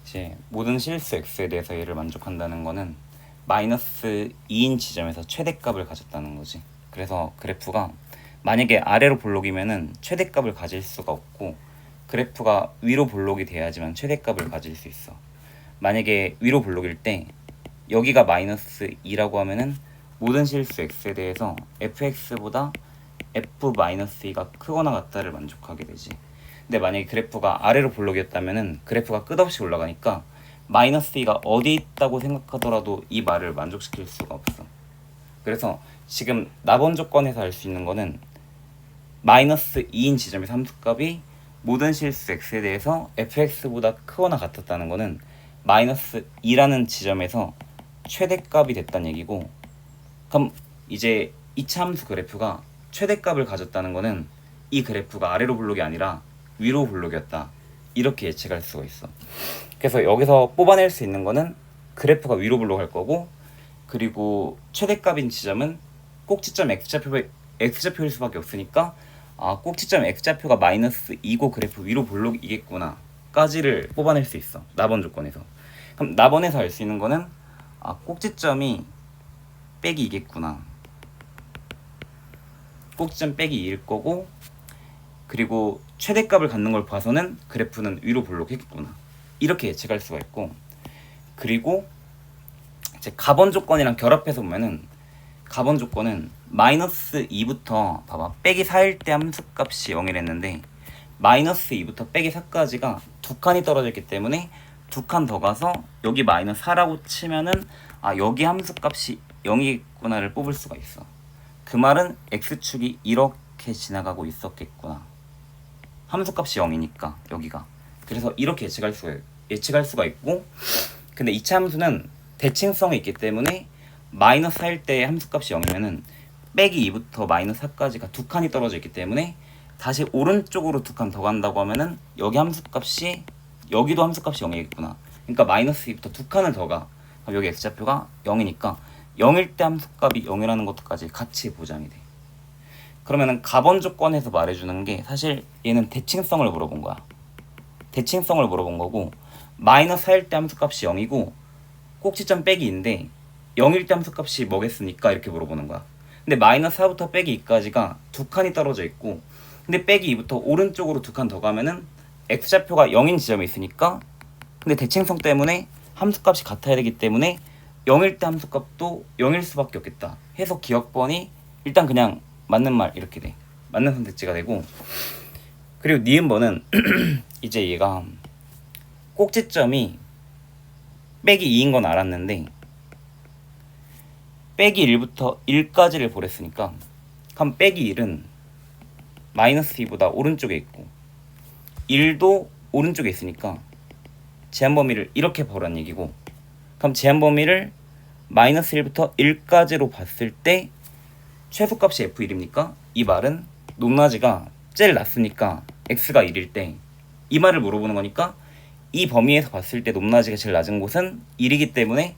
이제 모든 실수 x에 대해서 얘를 만족한다는 거는 마이너스 2인 지점에서 최대값을 가졌다는 거지. 그래서 그래프가 만약에 아래로 볼록이면은 최대값을 가질 수가 없고, 그래프가 위로 볼록이 돼야지만 최대값을 가질 수 있어. 만약에 위로 볼록일 때 여기가 마이너스 2라고 하면은 모든 실수 x에 대해서 fx보다 f-2가 크거나 같다를 만족하게 되지. 근데 만약에 그래프가 아래로 볼록이었다면은 그래프가 끝없이 올라가니까 마이너스 2가 어디 있다고 생각하더라도 이 말을 만족시킬 수가 없어. 그래서 지금 나번 조건에서 알 수 있는 거는 마이너스 2인 지점의 함수값이 모든 실수 x에 대해서 fx보다 크거나 같았다는 거는 마이너스 2라는 지점에서 최대값이 됐다는 얘기고, 그럼 이제 2차 함수 그래프가 최대값을 가졌다는 거는 이 그래프가 아래로 볼록이 아니라 위로 볼록이었다, 이렇게 예측할 수가 있어. 그래서 여기서 뽑아낼 수 있는 거는 그래프가 위로 볼록할 거고, 그리고 최대값인 지점은 꼭지점 x좌표일 수밖에 없으니까 꼭지점 x좌표가 마이너스 2고 그래프 위로 볼록이겠구나 까지를 뽑아낼 수 있어, 나번 조건에서. 그럼 나번에서 알 수 있는 거는 꼭지점이 빼기 2겠구나, 꼭지점 빼기 2일 거고, 그리고 최대값을 갖는 걸 봐서는 그래프는 위로 볼록했겠구나, 이렇게 예측할 수가 있고, 그리고 이제 가번 조건이랑 결합해서 보면은 가번 조건은 마이너스 2부터 봐봐, 빼기 4일 때 함수값이 0이랬는데 마이너스 2부터 빼기 4까지가 두 칸이 떨어져 있기 때문에 두 칸 더 가서 여기 마이너스 4라고 치면은 여기 함수값이 0이겠구나를 뽑을 수가 있어. 그 말은 x축이 이렇게 지나가고 있었겠구나, 함수값이 0이니까 여기가. 그래서 이렇게 예측할 수가 있고, 근데 2차 함수는 대칭성이 있기 때문에 마이너스 4일 때 함수값이 0이면은 빼기 2부터 마이너스 4까지가 두 칸이 떨어져 있기 때문에 다시 오른쪽으로 두 칸 더 간다고 하면은 여기도 함수값이 0이겠구나. 그러니까 마이너스 2부터 두 칸을 더 가. 그럼 여기 x좌표가 0이니까 0일 때 함수값이 0이라는 것까지 같이 보장이 돼. 그러면은 가번 조건에서 말해주는 게 사실 얘는 대칭성을 물어본 거야. 대칭성을 물어본 거고, 마이너스 4일 때 함수값이 0이고 꼭지점 빼기 2인데 0일 때 함수값이 뭐겠습니까? 이렇게 물어보는 거야. 근데 마이너스 4부터 빼기 2까지가 두 칸이 떨어져 있고, 근데 빼기 2부터 오른쪽으로 두 칸 더 가면은 x좌표가 0인 지점에 있으니까, 근데 대칭성 때문에 함수값이 같아야 되기 때문에 0일 때 함수값도 0일 수밖에 없겠다 해서 기억번이 일단 그냥 맞는 말 이렇게 돼. 맞는 선택지가 되고, 그리고 니은번은 이제 얘가 꼭지점이 빼기 2인 건 알았는데 빼기 1부터 1까지를 보랬으니까, 그럼 빼기 1은 마이너스 2보다 오른쪽에 있고 1도 오른쪽에 있으니까 제한 범위를 이렇게 보란 얘기고, 그럼 제한 범위를 마이너스 1부터 1까지로 봤을 때 최소값이 f1입니까? 이 말은 높낮이가 제일 낮으니까 x가 1일 때 이 말을 물어보는 거니까 이 범위에서 봤을 때 높낮이가 제일 낮은 곳은 1이기 때문에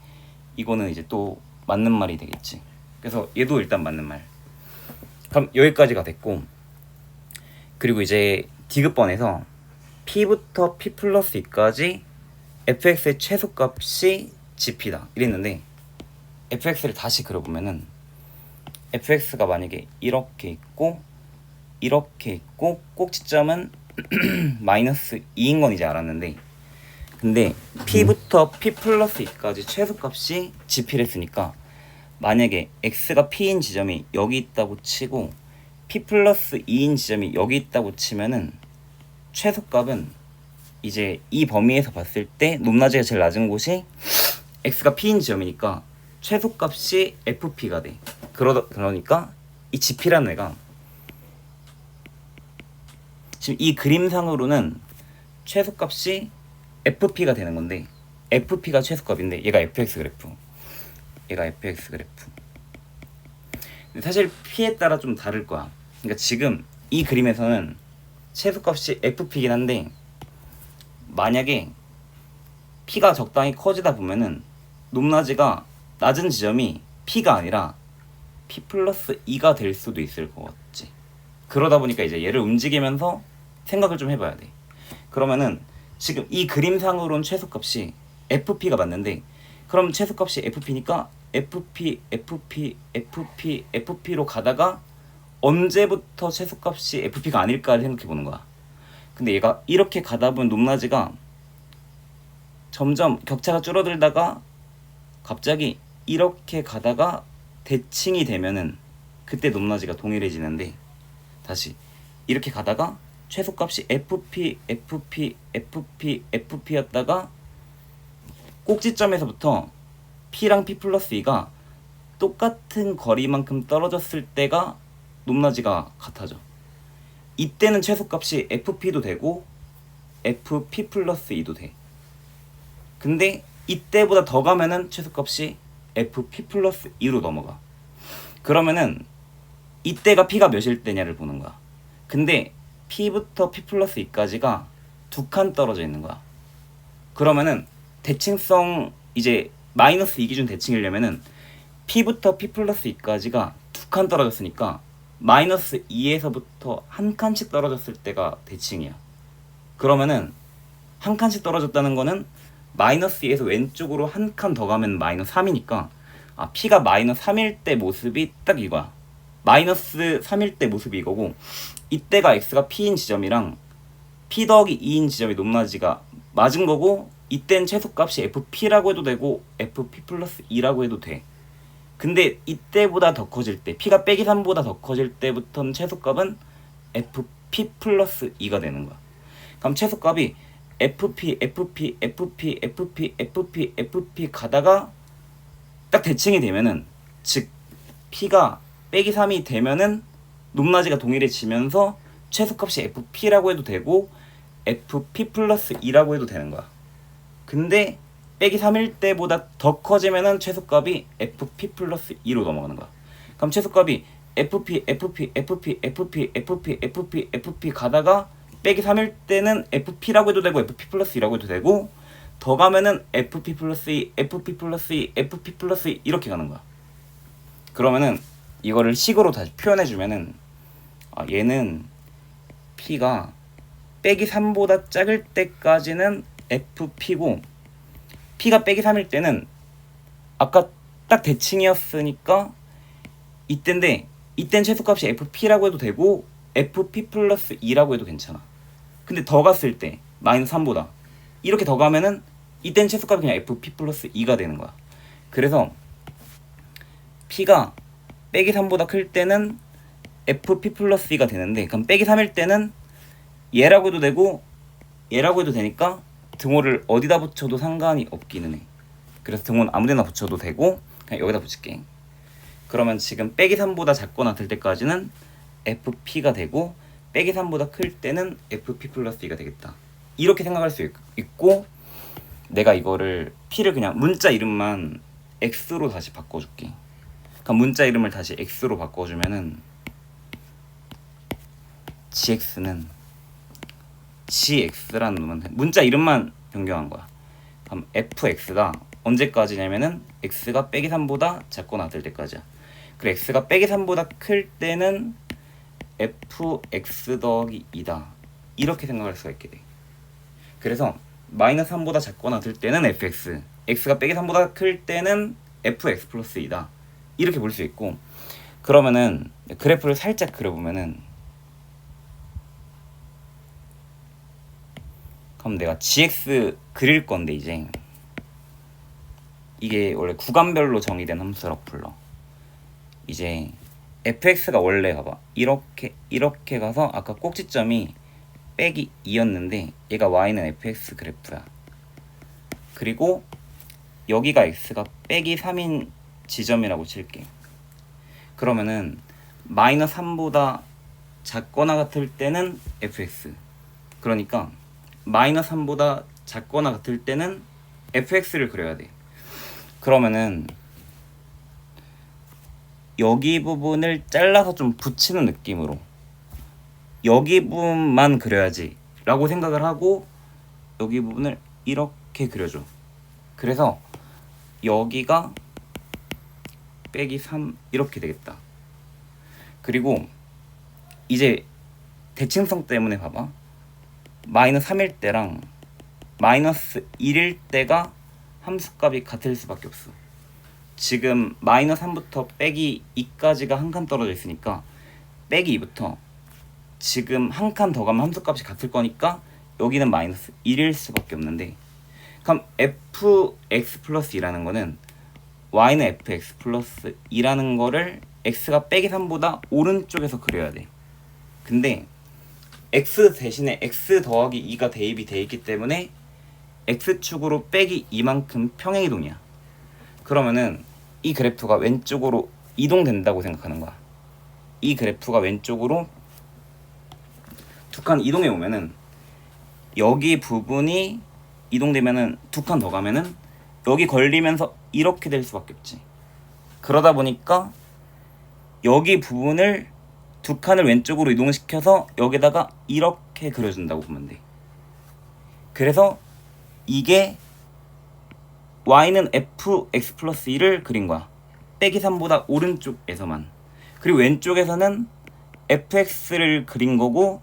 이거는 이제 또 맞는 말이 되겠지. 그래서 얘도 일단 맞는 말. 그럼 여기까지가 됐고, 그리고 이제 디귿번에서 p부터 p 플러스 2까지 fx의 최소값이 gp다 이랬는데, fx를 다시 그려보면은 fx가 만약에 이렇게 있고 이렇게 있고 꼭지점은 마이너스 2인 건 이제 알았는데, 근데 p부터 p 플러스 2까지 최소값이 gp랬으니까 만약에 x가 p인 지점이 여기 있다고 치고 p 플러스 2인 지점이 여기 있다고 치면은 최소값은 이제 이 범위에서 봤을 때 높낮이가 제일 낮은 곳이 x가 p인 지점이니까 최소값이 fp가 돼. 그러니까 이 gp라는 애가 지금 이 그림상으로는 최소값이 fp가 되는 건데, fp가 최소값인데 얘가 fx 그래프, 얘가 fx 그래프. 근데 사실 p에 따라 좀 다를 거야. 그러니까 지금 이 그림에서는 최소값이 fp긴 한데, 만약에 p가 적당히 커지다 보면은 높낮이가 낮은 지점이 p가 아니라 p 플러스 2가 될 수도 있을 것 같지. 그러다 보니까 이제 얘를 움직이면서 생각을 좀 해봐야 돼. 그러면은 지금 이 그림상으로는 최소값이 FP가 맞는데, 그럼 최소값이 FP니까 FP로 가다가 언제부터 최소값이 FP가 아닐까를 생각해 보는 거야. 근데 얘가 이렇게 가다 보면 높낮이가 점점 격차가 줄어들다가 갑자기 이렇게 가다가 대칭이 되면은 그때 높낮이가 동일해지는데, 다시 이렇게 가다가 최소값이 FP였다가 꼭지점에서부터 P랑 P 플러스 2가 똑같은 거리만큼 떨어졌을 때가 높낮이가 같아져. 이때는 최소값이 FP도 되고 FP 플러스 2도 돼. 근데 이때보다 더 가면은 최소값이 FP 플러스 2로 넘어가. 그러면은 이때가 P가 몇일 때냐를 보는 거야. 근데 P부터 P 플러스 2까지가 두 칸 떨어져 있는 거야. 그러면은 대칭성 이제 마이너스 2 기준 대칭이려면은 P부터 P 플러스 2까지가 두 칸 떨어졌으니까 마이너스 2에서부터 한 칸씩 떨어졌을 때가 대칭이야. 그러면은 한 칸씩 떨어졌다는 거는 마이너스 2에서 왼쪽으로 한 칸 더 가면 마이너스 3이니까 P가 마이너스 3일 때 모습이 딱 이거야. 마이너스 3일 때 모습이 이거고, 이때가 X가 P인 지점이랑 P 더하기 2인 지점이 높낮이가 맞은 거고, 이땐 최소값이 FP라고 해도 되고 FP 플러스 2라고 해도 돼. 근데 이때보다 더 커질 때, P가 빼기 3보다 더 커질 때부터는 최소값은 FP 플러스 2가 되는 거야. 그럼 최소값이 FP 가다가 딱 대칭이 되면은, 즉 P가 빼기 3이 되면은 높낮이가 동일해지면서 최소값이 FP라고 해도 되고 FP 플러스 2라고 해도 되는 거야. 근데 빼기 3일 때보다 더 커지면은 최소값이 FP 플러스 2로 넘어가는 거야. 그럼 최소값이 FP 가다가 빼기 3일 때는 FP라고 해도 되고 FP 플러스 2라고 해도 되고, 더 가면은 FP 플러스 2, FP 플러스 2, FP 플러스 2 이렇게 가는 거야. 그러면은 이거를 식으로 다시 표현해주면은, 얘는 P가 빼기 3보다 작을 때까지는 FP고, P가 빼기 3일 때는 아까 딱 대칭이었으니까 이땐데, 이땐 최소값이 FP라고 해도 되고 FP 플러스 2라고 해도 괜찮아. 근데 더 갔을 때 마이너스 3보다 이렇게 더 가면은 이땐 최소값이 그냥 FP 플러스 2가 되는 거야. 그래서 P가 빼기 3보다 클 때는 FP 플러스 2가 되는데, 그럼 빼기 3일 때는 얘라고 해도 되고 얘라고 해도 되니까 등호를 어디다 붙여도 상관이 없기는 해. 그래서 등호는 아무데나 붙여도 되고 그냥 여기다 붙일게. 그러면 지금 빼기 3보다 작거나 같을 때까지는 FP가 되고, 빼기 3보다 클 때는 FP 플러스 2가 되겠다. 이렇게 생각할 수 있고, 내가 이거를 P를 그냥 문자 이름만 X로 다시 바꿔줄게. 그럼 문자 이름을 다시 X로 바꿔주면은 GX는 GX라는 놈은 문자 이름만 변경한 거야. 그럼 FX가 언제까지냐면은 X가 빼기 3보다 작거나 같을 때까지야. 그리고 X가 빼기 3보다 클 때는 FX 더하기 2다. 이렇게 생각할 수가 있게 돼. 그래서 마이너스 3보다 작거나 같을 때는 FX, X가 빼기 3보다 클 때는 FX 플러스 2다. 이렇게 볼 수 있고, 그러면은 그래프를 살짝 그려보면은, 그럼 내가 GX 그릴 건데, 이제 이게 원래 구간별로 정의된 함수라고 불러. 이제 fx가 원래 봐봐 이렇게 가서 아까 꼭지점이 빼기 2였는데 얘가 y는 fx 그래프야. 그리고 여기가 x가 빼기 3인 지점이라고 칠게. 그러면은 마이너스 3보다 작거나 같을 때는 fx, 그러니까 마이너스 3보다 작거나 같을 때는 fx를 그려야 돼. 그러면은 여기 부분을 잘라서 좀 붙이는 느낌으로 여기 부분만 그려야지 라고 생각을 하고 여기 부분을 이렇게 그려줘. 그래서 여기가 빼기 3 이렇게 되겠다. 그리고 이제 대칭성 때문에 봐봐, 마이너스 3일 때랑 마이너스 1일 때가 함수값이 같을 수밖에 없어. 지금 마이너스 3부터 빼기 2까지가 한 칸 떨어져 있으니까 빼기 2부터 지금 한 칸 더 가면 함수값이 같을 거니까 여기는 마이너스 1일 수밖에 없는데, 그럼 fx 플러스 2라는 거는 y는 fx 플러스 2라는 거를 x가 빼기 3보다 오른쪽에서 그려야 돼. 근데 x 대신에 x 더하기 2가 대입이 돼 있기 때문에 x축으로 빼기 2만큼 평행이동이야. 그러면은 이 그래프가 왼쪽으로 이동된다고 생각하는 거야. 이 그래프가 왼쪽으로 두 칸 이동해 오면은 여기 부분이 이동되면은 두 칸 더 가면은 여기 걸리면서 이렇게 될 수밖에 없지. 그러다 보니까 여기 부분을 두 칸을 왼쪽으로 이동시켜서 여기다가 이렇게 그려준다고 보면 돼. 그래서 이게 y는 fx 플러스 1을 그린 거야. 빼기 3보다 오른쪽에서만. 그리고 왼쪽에서는 fx를 그린 거고,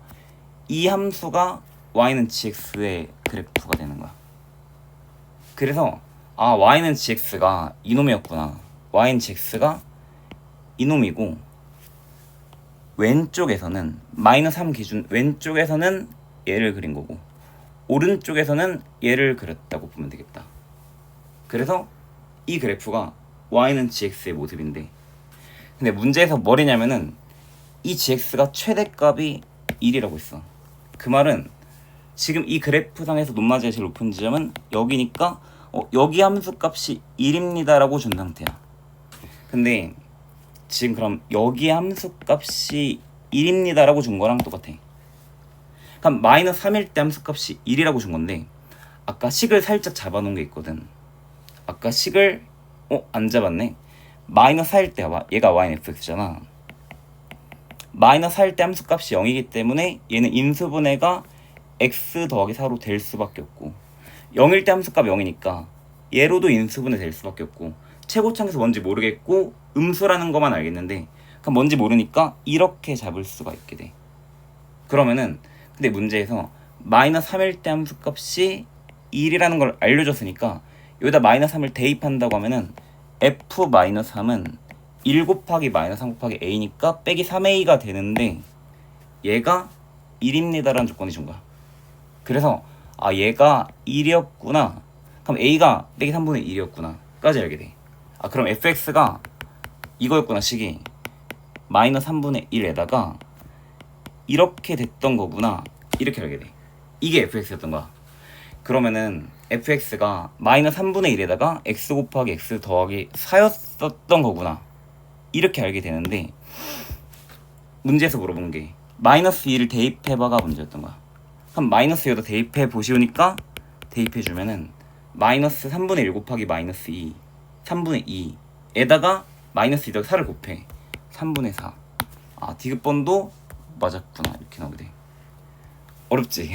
이 함수가 y는 gx의 그래프가 되는 거야. 그래서 아, y는 gx가 이놈이었구나. y는 gx가 이놈이고, 왼쪽에서는 마이너스 3 기준 왼쪽에서는 얘를 그린 거고 오른쪽에서는 얘를 그렸다고 보면 되겠다. 그래서 이 그래프가 y는 gx의 모습인데, 근데 문제에서 뭐냐면은 이 gx가 최대값이 1이라고 했어. 그 말은 지금 이 그래프상에서 높낮이가 제일 높은 지점은 여기니까 여기 함수값이 1입니다 라고 준 상태야. 근데 지금 그럼 여기 함수값이 1입니다 라고 준 거랑 똑같아. 그럼 마이너스 3일 때 함수값이 1이라고 준 건데, 아까 식을 살짝 잡아놓은 게 있거든. 아까 식을 안 잡았네. 마이너스 4일 때 얘가 y는 fx잖아. 마이너스 4일 때 함수값이 0이기 때문에 얘는 인수분해가 x 더하기 4로 될 수밖에 없고, 0일 때 함수값 0이니까 얘로도 인수분해 될 수밖에 없고, 최고창에서 뭔지 모르겠고 음수라는 것만 알겠는데, 그럼 뭔지 모르니까 이렇게 잡을 수가 있게 돼. 그러면은 근데 문제에서 마이너스 3일 때 함수값이 1이라는 걸 알려줬으니까 여기다 마이너스 3을 대입한다고 하면은 f-3은 1 곱하기 마이너스 3 곱하기 a니까 빼기 3a가 되는데, 얘가 1입니다 라는 조건이 준 거야. 그래서 아, 얘가 1이었구나. 그럼 a가 빼기 3분의 1이었구나 까지 알게 돼. 아, 그럼 fx가 이거였구나. 식이 마이너스 3분의 1에다가 이렇게 됐던 거구나, 이렇게 알게 돼. 이게 fx였던 거야. 그러면은 fx가 마이너스 3분의 1에다가 x 곱하기 x 더하기 4였었던 거구나, 이렇게 알게 되는데, 문제에서 물어본 게 마이너스 2를 대입해봐가 문제였던 거야. 그럼 마이너스 2도 대입해 보시오니까 대입해주면은 마이너스 3분의 1 곱하기 마이너스 2 3분의 2에다가 마이너스 2더 4를 곱해 3분의 4. 아, 디귿번도 맞았구나, 이렇게 나오게 돼. 어렵지?